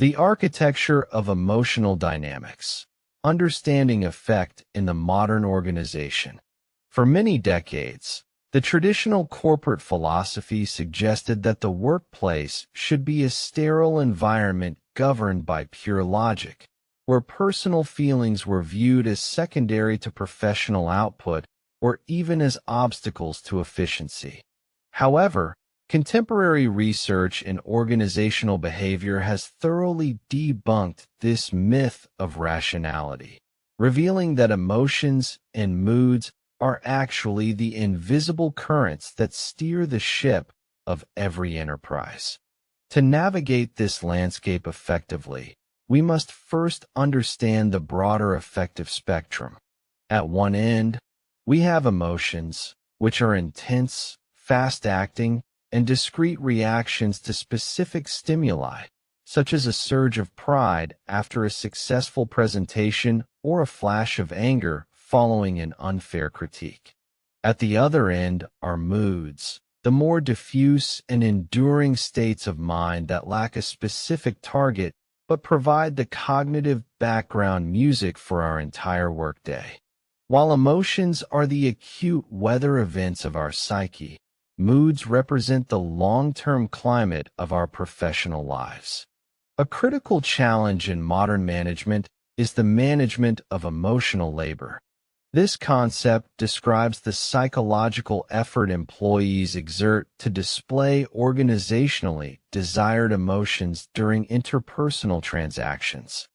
The architecture of emotional dynamics. Understanding affect in the modern organization. For many decades, the traditional corporate philosophy suggested that the workplace should be a sterile environment governed by pure logic, where personal feelings were viewed as secondary to professional output or even as obstacles to efficiency. However, contemporary research in organizational behavior has thoroughly debunked this myth of rationality, revealing that emotions and moods are actually the invisible currents that steer the ship of every enterprise. To navigate this landscape effectively, we must first understand the broader affective spectrum. At one end, we have emotions, which are intense, fast-acting, and discrete reactions to specific stimuli, such as a surge of pride after a successful presentation or a flash of anger following an unfair critique. At the other end are moods, the more diffuse and enduring states of mind that lack a specific target but provide the cognitive background music for our entire workday. While emotions are the acute weather events of our psyche, moods represent the long-term climate of our professional lives. A critical challenge in modern management is the management of emotional labor. This concept describes the psychological effort employees exert to display organizationally desired emotions during interpersonal transactions.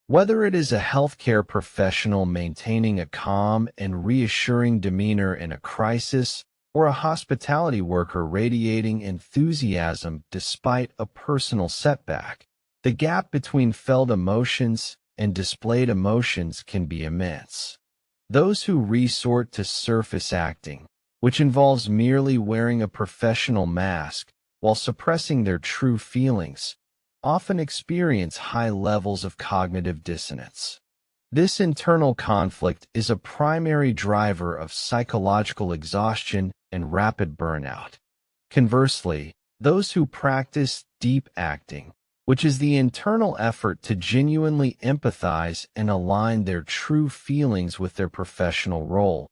Whether it is a healthcare professional maintaining a calm and reassuring demeanor in a crisis, or a hospitality worker radiating enthusiasm despite a personal setback, the gap between felt emotions and displayed emotions can be immense. Those who resort to surface acting, which involves merely wearing a professional mask while suppressing their true feelings, often experience high levels of cognitive dissonance. This internal conflict is a primary driver of psychological exhaustion and rapid burnout. Conversely, those who practice deep acting, which is the internal effort to genuinely empathize and align their true feelings with their professional role,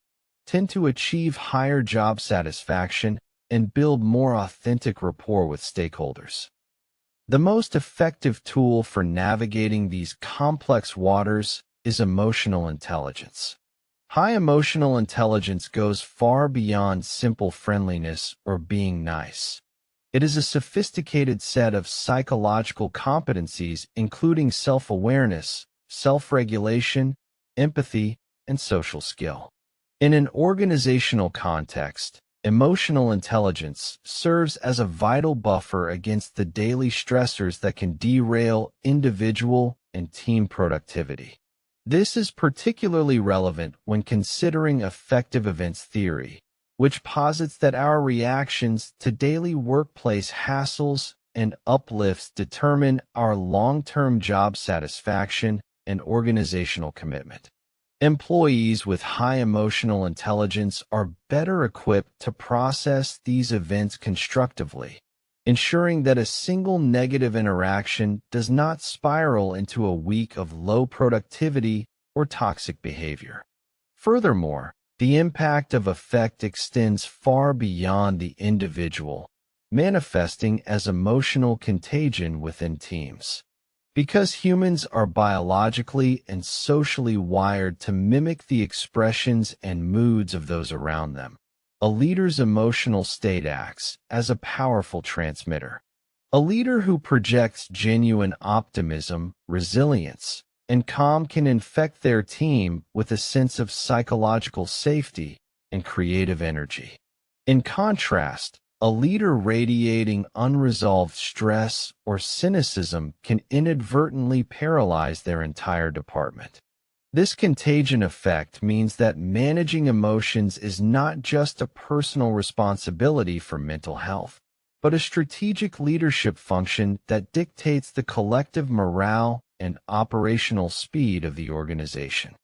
tend to achieve higher job satisfaction and build more authentic rapport with stakeholders. The most effective tool for navigating these complex waters is emotional intelligence. High emotional intelligence goes far beyond simple friendliness or being nice. It is a sophisticated set of psychological competencies including self-awareness, self-regulation, empathy, and social skill. In an organizational context, emotional intelligence serves as a vital buffer against the daily stressors that can derail individual and team productivity. This is particularly relevant when considering affective events theory, which posits that our reactions to daily workplace hassles and uplifts determine our long-term job satisfaction and organizational commitment. Employees with high emotional intelligence are better equipped to process these events constructively, ensuring that a single negative interaction does not spiral into a week of low productivity or toxic behavior. Furthermore, the impact of affect extends far beyond the individual, manifesting as emotional contagion within teams. Because humans are biologically and socially wired to mimic the expressions and moods of those around them, a leader's emotional state acts as a powerful transmitter. A leader who projects genuine optimism, resilience, and calm can infect their team with a sense of psychological safety and creative energy. In contrast, a leader radiating unresolved stress or cynicism can inadvertently paralyze their entire department. This contagion effect means that managing emotions is not just a personal responsibility for mental health, but a strategic leadership function that dictates the collective morale and operational speed of the organization.